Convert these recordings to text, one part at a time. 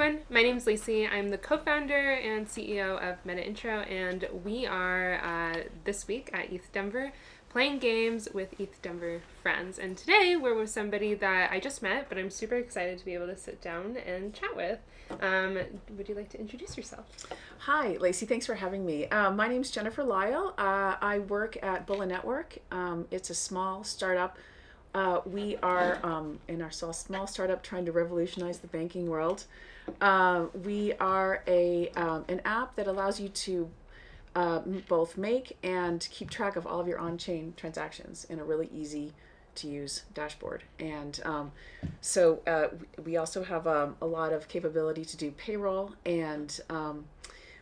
everyone. My name is Lacey. I'm the co-founder and CEO of Metaintro, and we are this week at ETH Denver playing games with ETH Denver Frens. And today we're with somebody that I just met, but I'm super excited to be able to sit down and chat with. Would you like to introduce yourself? Hi, Lacey. Thanks for having me. My name's Jen Lisle. I work at Bulla Network. It's a small startup. We are in our small startup trying to revolutionize the banking world. We are an app that allows you to both make and keep track of all of your on-chain transactions in a really easy to use dashboard. And so we also have a lot of capability to do payroll, and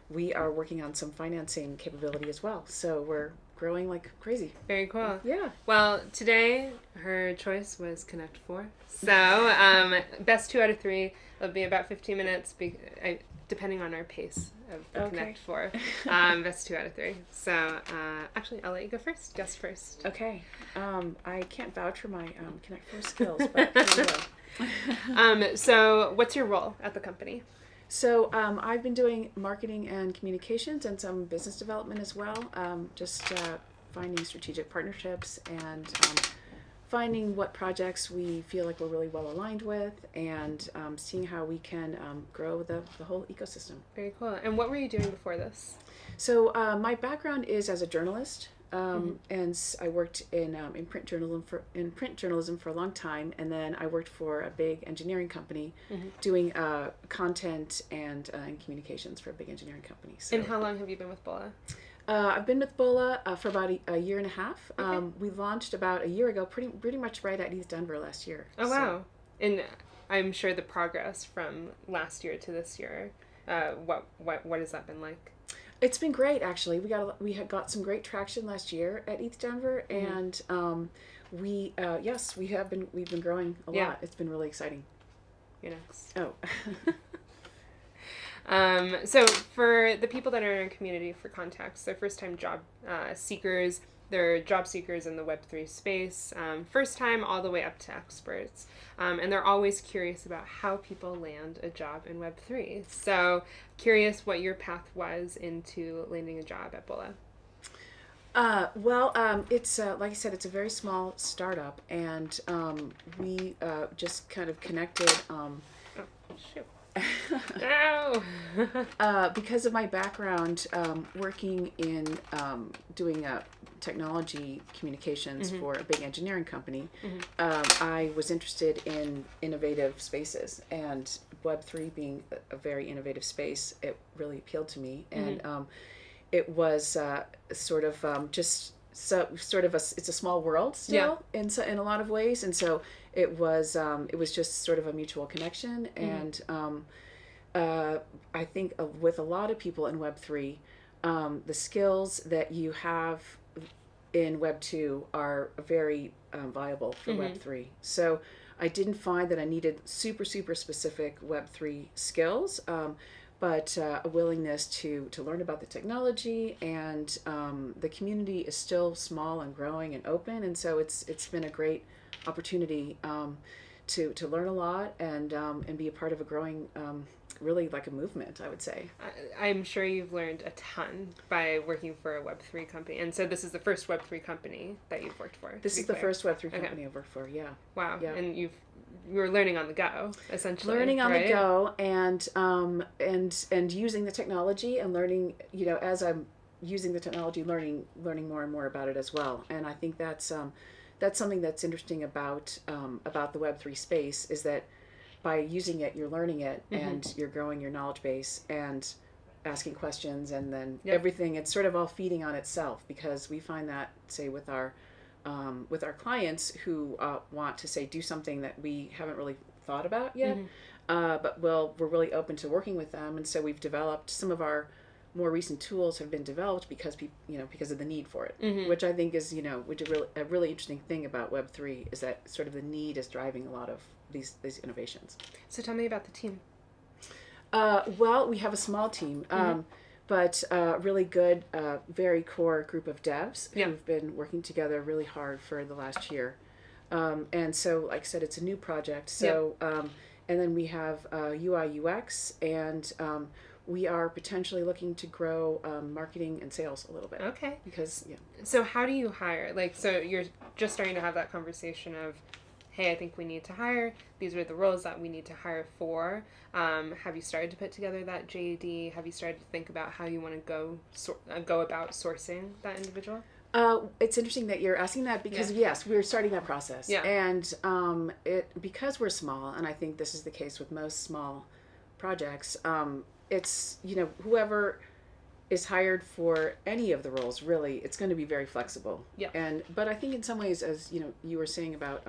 we are working on some financing capability as well. So we're growing like crazy. Very cool. Yeah. Well, today her choice was Connect 4. So best 2 out of 3. It'll be about 15 minutes, depending on our pace of the Connect 4. Best 2 out of 3. So actually, I'll let you go first. Guess first. Okay. I can't vouch for my Connect 4 skills, but I will. So what's your role at the company? So I've been doing marketing and communications and some business development as well. Just finding strategic partnerships and finding what projects we feel like we're really well aligned with, and seeing how we can grow the whole ecosystem. Very cool. And what were you doing before this? So my background is as a journalist. And I worked in print journalism for a long time, and then I worked for a big engineering company doing content and communications for a big engineering company. So, and how long have you been with Bulla? I've been with Bulla for about a year and a half. Okay. We launched about a year ago, pretty much right at ETH Denver last year. Oh, wow. And I'm sure the progress from last year to this year, what has that been like? It's been great, actually. We had got some great traction last year at ETH Denver, and we've been growing a lot. It's been really exciting. You're next. Oh. So for the people that are in our community, for context, they're first-time job seekers. They're job seekers in the Web3 space, first time all the way up to experts. And they're always curious about how people land a job in Web3. So curious what your path was into landing a job at Bulla. It's like I said, it's a very small startup, and we just kind of connected. No. Because of my background working in doing technology communications for a big engineering company, I was interested in innovative spaces, and Web3 being a very innovative space, it really appealed to me. And it was it's a small world still in a lot of ways, and so it was just sort of a mutual connection. And I think with a lot of people in Web3, the skills that you have in Web2 are very viable for Web3. So I didn't find that I needed super specific Web3 skills, but a willingness to learn about the technology, and the community is still small and growing and open, and so it's been a great opportunity to learn a lot and be a part of a growing, really like a movement, I would say. I'm sure you've learned a ton by working for a Web3 company, and so this is the first Web3 company that you've worked for. This is the first Web3 company I've worked for. Yeah. Wow. Yeah. And you were learning on the go, essentially. Learning on the go, and using the technology, and learning, as I'm using the technology, learning more and more about it as well. And I think that's something that's interesting about the Web3 space, is that by using it, you're learning it, and you're growing your knowledge base and asking questions, and then everything, it's sort of all feeding on itself, because we find that, say, with our clients who want to, say, do something that we haven't really thought about yet, but we're really open to working with them, and so we've developed some of our more recent tools have been developed because of the need for it, which I think is a really interesting thing about Web3, is that sort of the need is driving a lot of these innovations. So tell me about the team. We have a small team, but really good, very core group of devs who've been working together really hard for the last year. And so, like I said, it's a new project. So and then we have UI UX, and we are potentially looking to grow marketing and sales a little bit. Okay. Because, yeah. So how do you hire? Like, so you're just starting to have that conversation of, hey, I think we need to hire. These are the roles that we need to hire for. Have you started to put together that JD? Have you started to think about how you want to go about sourcing that individual? It's interesting that you're asking that because, yes, we're starting that process. Yeah. And because we're small, and I think this is the case with most small projects, it's, whoever is hired for any of the roles, really, it's going to be very flexible. Yeah. But I think in some ways, as you were saying about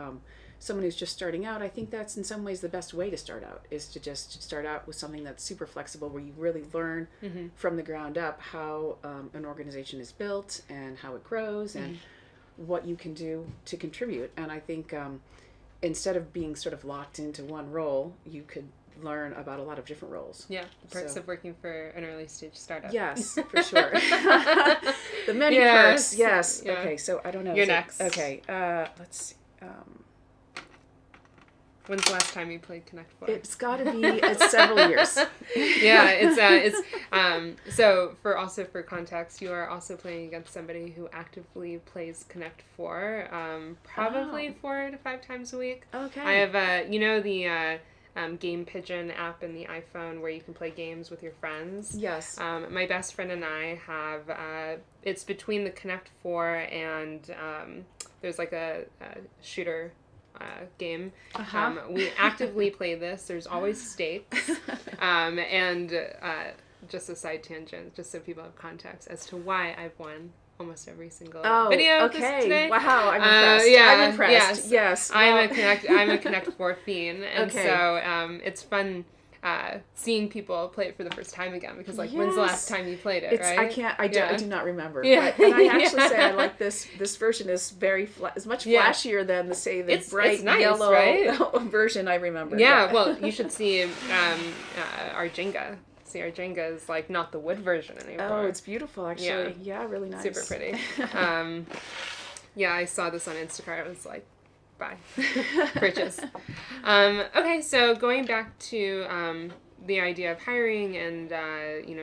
someone who's just starting out, I think that's in some ways the best way to start out, is to just start out with something that's super flexible, where you really learn from the ground up how an organization is built and how it grows and what you can do to contribute. And I think instead of being sort of locked into one role, you could learn about a lot of different roles. Yeah, the perks of working for an early stage startup. Yes, for sure. The many perks, yes. Yeah. Okay, so I don't know. You're next. Okay, let's see. When's the last time you played Connect 4? It's got to be several years. Yeah, it's so for context, you are also playing against somebody who actively plays Connect 4, probably 4 to 5 times a week. Okay. I have the Game Pigeon app in the iPhone where you can play games with your friends. Yes. My best friend and I have it's between the Connect 4 and there's like a shooter game. We actively play this. There's always stakes. And just a side tangent, just so people have context as to why I've won almost every single video today. Wow, I'm impressed. I'm impressed. Yes. I'm a Connect 4 fiend, and so it's fun seeing people play it for the first time again, because when's the last time you played it, right? I do not remember. Yeah. But, and I actually say I like this version is is much flashier than the bright nice, yellow right? version I remember. Yeah, well, you should see our Jenga. See, our Jenga is not the wood version anymore. Oh, it's beautiful, actually. Yeah, really nice. Super pretty. Yeah, I saw this on Instacart. I was like, bye. Purchase. Okay, so going back to the idea of hiring and,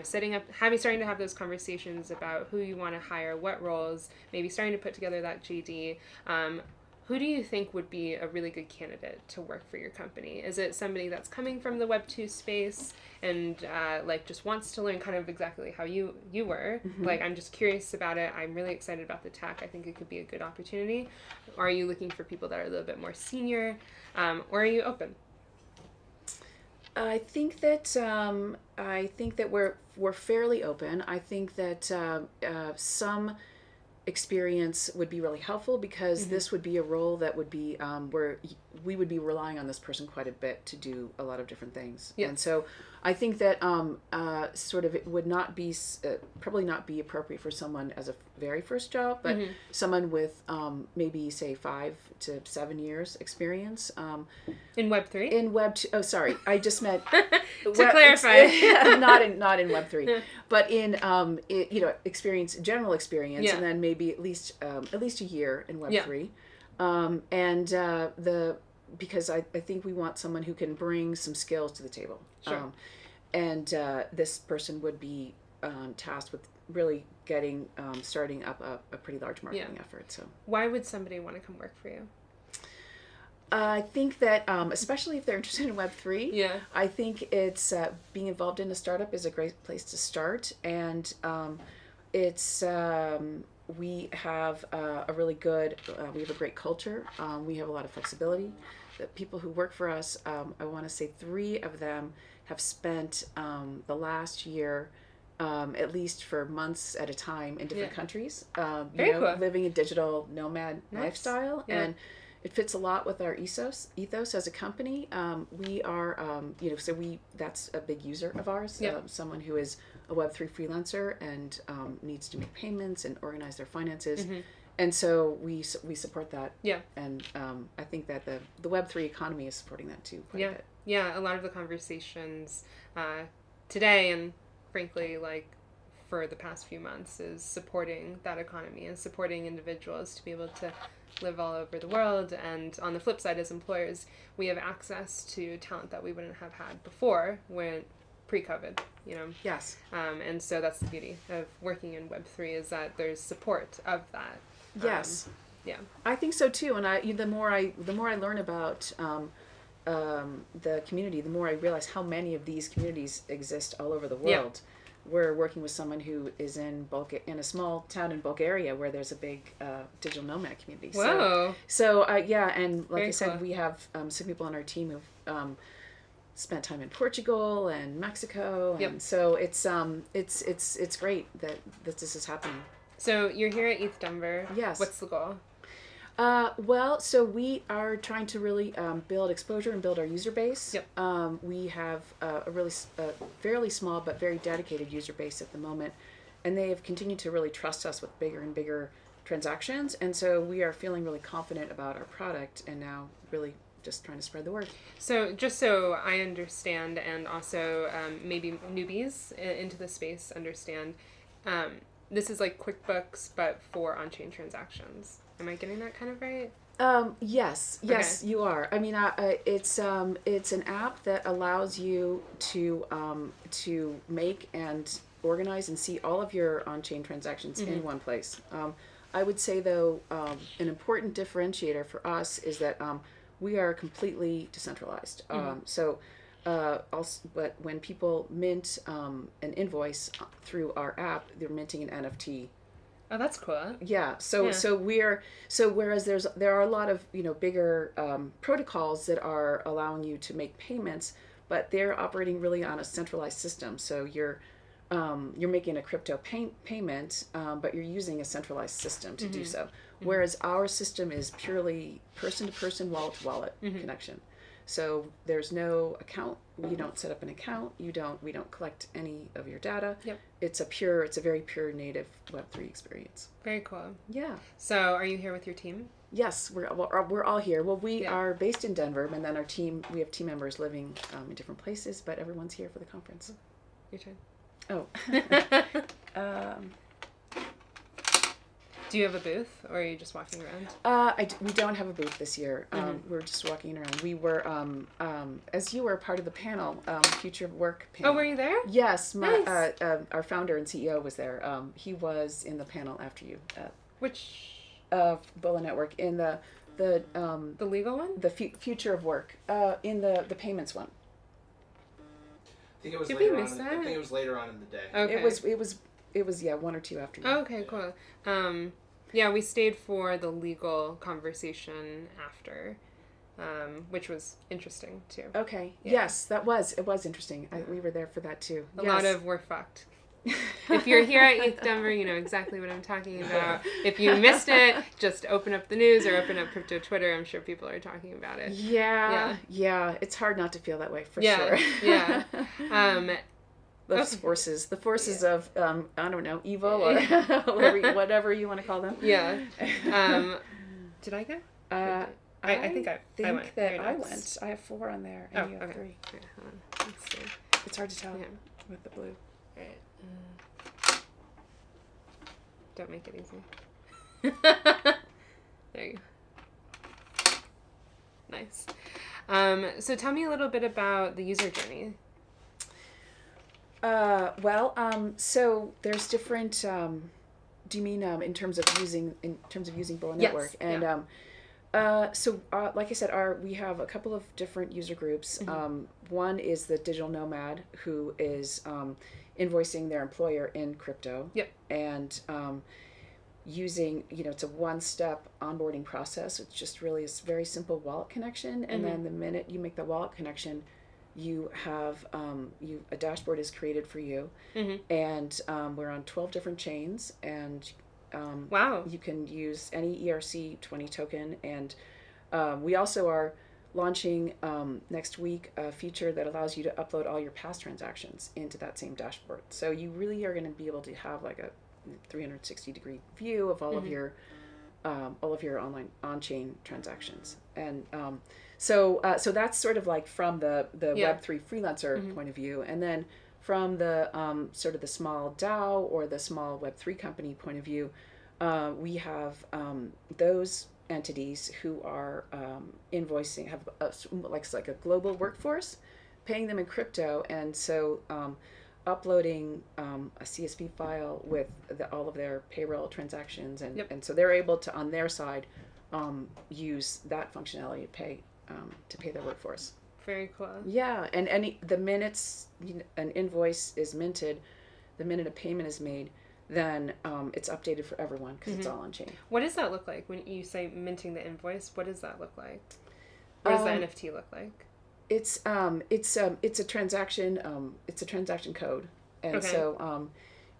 starting to have those conversations about who you want to hire, what roles, maybe starting to put together that JD. Who do you think would be a really good candidate to work for your company? Is it somebody that's coming from the Web2 space and just wants to learn kind of exactly how you were? Mm-hmm. I'm just curious about it. I'm really excited about the tech. I think it could be a good opportunity. Or are you looking for people that are a little bit more senior? Or are you open? I think that we're fairly open. I think that some experience would be really helpful, because this would be a role that would be where we would be relying on this person quite a bit to do a lot of different things. Yeah. And so I think that it would not be probably not be appropriate for someone as a very first job, but someone with maybe say 5 to 7 years experience in Web3. In Web2. Oh, sorry, I just meant to clarify. not in Web3, but in general experience, and then maybe at least a year in Web3, because I think we want someone who can bring some skills to the table. Sure. And this person would be tasked with really starting up a pretty large marketing effort. So why would somebody want to come work for you? I think that, especially if they're interested in Web3, I think it's being involved in a startup is a great place to start. And it's we have a really good, we have a great culture. We have a lot of flexibility. The people who work for us, I want to say 3 of them have spent the last year, at least for months at a time, in different countries. Very cool. Living a digital nomad lifestyle, and it fits a lot with our ethos as a company. We are, that's a big user of ours. Someone who is a Web3 freelancer and needs to make payments and organize their finances. And so we support that. Yeah. And I think that the Web3 economy is supporting that too quite a bit. Yeah, a lot of the conversations today, and frankly, for the past few months, is supporting that economy and supporting individuals to be able to live all over the world. And on the flip side, as employers, we have access to talent that we wouldn't have had before when pre-COVID, you know. Yes. And so that's the beauty of working in Web3 is that there's support of that. Yes. Yeah. I think so too. And the more I learn about the community, the more I realize how many of these communities exist all over the world. Yeah. We're working with someone who is in a small town in Bulgaria where there's a big digital nomad community. Whoa. So yeah, and like Very I said, cool. we have some people on our team who've spent time in Portugal and Mexico, and yep. so it's great that this is happening. So you're here at ETH Denver. Yes. What's the goal? Well, so we are trying to really build exposure and build our user base. Yep. We have a really fairly small but very dedicated user base at the moment, and they have continued to really trust us with bigger and bigger transactions, and so we are feeling really confident about our product, and now really just trying to spread the word. So just so I understand, and also maybe newbies into the space understand, this is like QuickBooks, but for on-chain transactions. Am I getting that kind of right? Yes, Okay. you are. I mean, it's an app that allows you to make and organize and see all of your on-chain transactions in one place. I would say though, an important differentiator for us is that we are completely decentralized. But when people mint an invoice through our app, they're minting an NFT. Oh, that's cool. Yeah. So whereas there are a lot of bigger protocols that are allowing you to make payments, but they're operating really on a centralized system. So you're making a crypto payment, but you're using a centralized system to do so. Whereas our system is purely person-to-person, wallet-to-wallet connection. So there's no account. You don't set up an account. We don't collect any of your data. Yep. It's a very pure native Web3 experience. Very cool. Yeah. So are you here with your team? Yes, we're all here. Well, we are based in Denver, and then we have team members living in different places, but everyone's here for the conference. Your turn. Oh. Do you have a booth, or are you just walking around? We don't have a booth this year. We're just walking around. We were, as you were part of the panel, Future of Work panel. Oh, were you there? Yes. Nice. Our founder and CEO was there. He was in the panel after you. Which? Bulla Network, in the legal one? The Future of Work, in the payments one. I think it was Did later we on. miss I that? think it was later on in the day. Okay. It was 1 or 2 after you. Oh, okay, cool. Yeah, we stayed for the legal conversation after, which was interesting too. Okay. Yeah. Yes, it was interesting. We were there for that too. A lot of we're fucked. If you're here at ETH Denver, you know exactly what I'm talking about. If you missed it, just open up the news or open up crypto Twitter. I'm sure people are talking about it. Yeah. It's hard not to feel that way for sure. Yeah. Those forces of I don't know, evil or whatever you want to call them. Yeah. Did I go? I think I went. That I went. I have 4 on there, and you have 3. Okay, hold on. Let's see. It's hard to tell with the blue. All right. Don't make it easy. There you go. Nice. So tell me a little bit about the user journey. So there's different. Do you mean in terms of using Bulla Network? Yes. And like I said, we have a couple of different user groups. One is the digital nomad who is invoicing their employer in crypto. Yep. And using, it's a one-step onboarding process. It's just really a very simple wallet connection, and then the minute you make the wallet connection, you have a dashboard is created for you, and we're on 12 different chains, and wow, you can use any ERC20 token, and we also are launching next week a feature that allows you to upload all your past transactions into that same dashboard. So you really are going to be able to have like a 360-degree view of all of your online on-chain transactions, and so that's sort of like from the Web3 freelancer point of view, and then from the sort of the small DAO or the small Web3 company point of view, we have those entities who are invoicing, have like a global workforce, paying them in crypto, and so uploading a CSV file with all of their payroll transactions, and so they're able to, on their side, use that functionality to pay their workforce. Very cool. Yeah, and the minute an invoice is minted, the minute a payment is made, then it's updated for everyone because it's all on chain. What does that look like when you say minting the invoice? What does that look like? What does the NFT look like? It's a transaction code, and so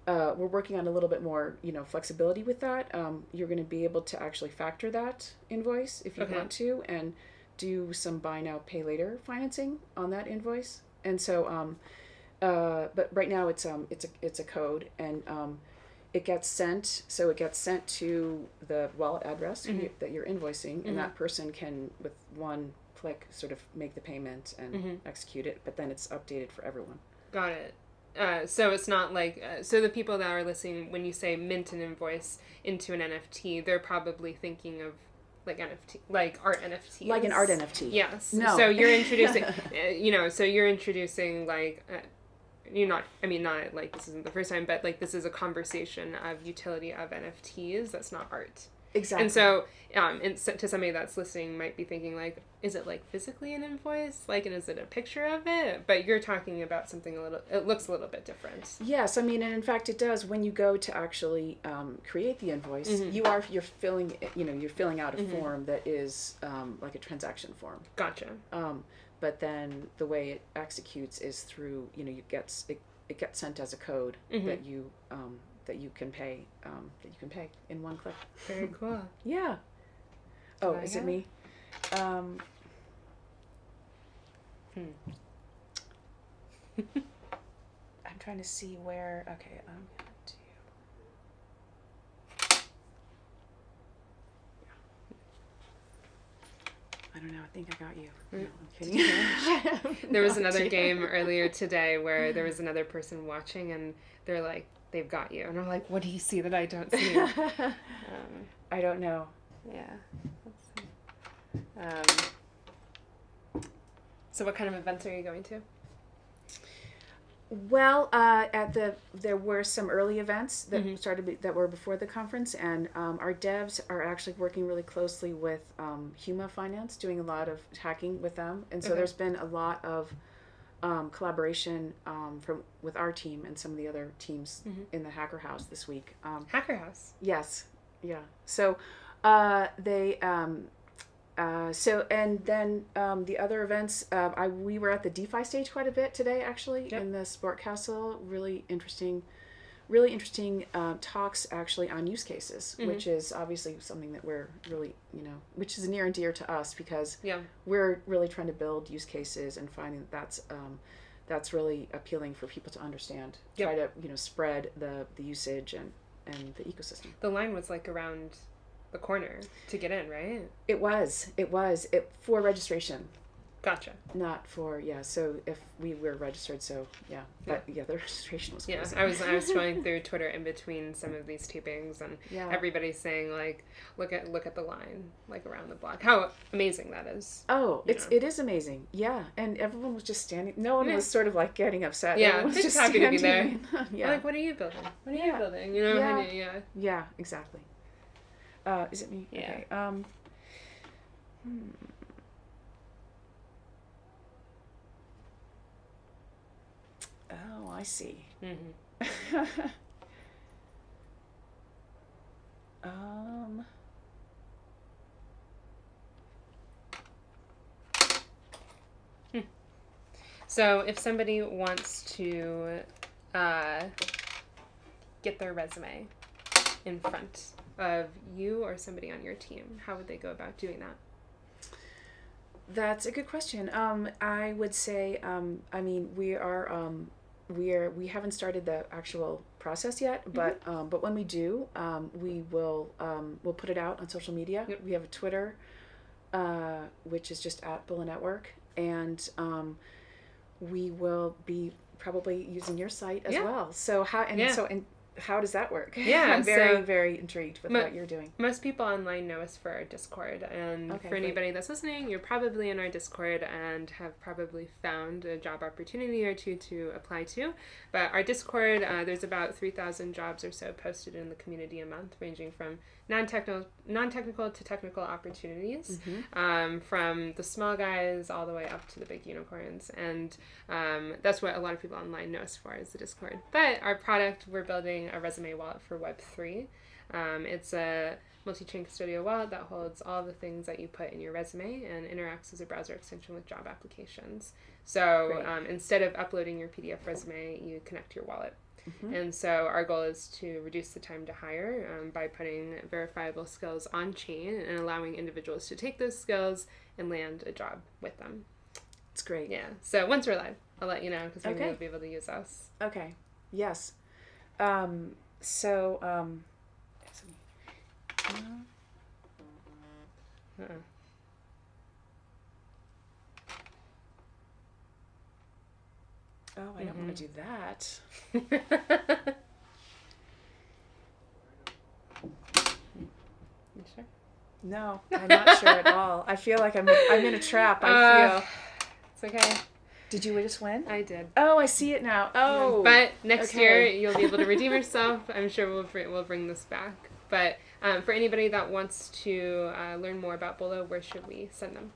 we're working on a little bit more flexibility with that. You're going to be able to actually factor that invoice if you want to, and do some buy now pay later financing on that invoice. And so but right now it's a code, and it gets sent to the wallet address that you're invoicing, and that person can, with one click, sort of make the payment and execute it, but then it's updated for everyone. Got it. So it's not like, so the people that are listening, when you say mint an invoice into an NFT, they're probably thinking of like NFT, like art NFTs. Like an art NFT. Yes. No. So you're introducing, so you're introducing like, not like this isn't the first time, but like this is a conversation of utility of NFTs. That's not art. Exactly. And so, to somebody that's listening might be thinking like, is it like physically an invoice? Like, and is it a picture of it? But you're talking about something it looks a little bit different. Yes, I mean, and in fact it does. When you go to actually create the invoice, you're filling out a form that is like a transaction form. Gotcha. But then the way it executes is through, it gets sent as a code that you can pay in one click. Very cool. Yeah. Oh, is it me? I'm trying to see where. Okay, I'm gonna do. I don't know. I think I got you. No, I'm kidding. There was another game earlier today where there was another person watching, and they're like, they've got you. And I'm like, what do you see that I don't see? I don't know. Yeah. Let's see. So what kind of events are you going to? Well, there were some early events that that were before the conference, and our devs are actually working really closely with Huma Finance, doing a lot of hacking with them, and so there's been a lot of collaboration with our team and some of the other teams in the Hacker House this week. Hacker House. Yes, yeah. So they. So and then the other events, we were at the DeFi stage quite a bit today, actually, in the Sport Castle. Really interesting talks actually on use cases, which is obviously something that we're really, which is near and dear to us because we're really trying to build use cases and finding that's really appealing for people to understand. Try to spread the usage and the ecosystem. The line was like around the corner to get in, right? It was for registration. Gotcha. Not for so if we were registered, but the registration was crazy. I was scrolling through Twitter in between some of these tapings, and everybody's saying like, look at the line like around the block. How amazing that is. Oh, it is amazing. Yeah, and everyone was just standing. No one was sort of like getting upset. Yeah, everyone was just happy to be there. Like, what are you building? What are you building? Yeah, exactly. Is it me? Yeah. Okay. Oh, I see. So if somebody wants to get their resume in front of you or somebody on your team, how would they go about doing that? That's a good question. I would say, we haven't started the actual process yet, but when we do, we'll put it out on social media. We have a Twitter, which is just at Bulla Network, and we will be probably using your site as well. So how does that work? Yeah, I'm very, so very intrigued with what you're doing. most people online know us for our Discord, and Okay, for anybody that's listening, you're probably in our Discord and have probably found a job opportunity or two to apply to. But our Discord, there's about 3,000 jobs or so posted in the community a month, ranging from non-technical to technical opportunities, from the small guys all the way up to the big unicorns. And that's what a lot of people online know us for, is the Discord. But our product, we're building a resume wallet for Web3. It's a multi-chain custodial wallet that holds all the things that you put in your resume and interacts as a browser extension with job applications. So instead of uploading your PDF resume, you connect your wallet. And so our goal is to reduce the time to hire by putting verifiable skills on chain and allowing individuals to take those skills and land a job with them. It's great. Yeah. So once we're live, I'll let you know, because maybe you'll be able to use us. Okay. Yes. Oh, I don't want to do that. You sure? No, I'm not sure at all. I feel like I'm in a trap. I feel. It's okay. Did you just win? I did. Oh, I see it now. Oh. But next year you'll be able to redeem yourself. I'm sure we'll bring this back. But for anybody that wants to learn more about Bulla, where should we send them?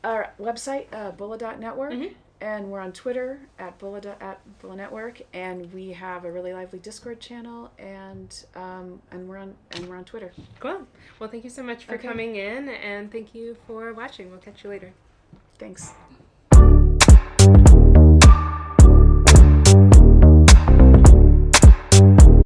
Our website, Bulla.network. And we're on Twitter at Bulla Network, and we have a really lively Discord channel, and we're on Twitter. Cool. Well, thank you so much for coming in, and thank you for watching. We'll catch you later. Thanks.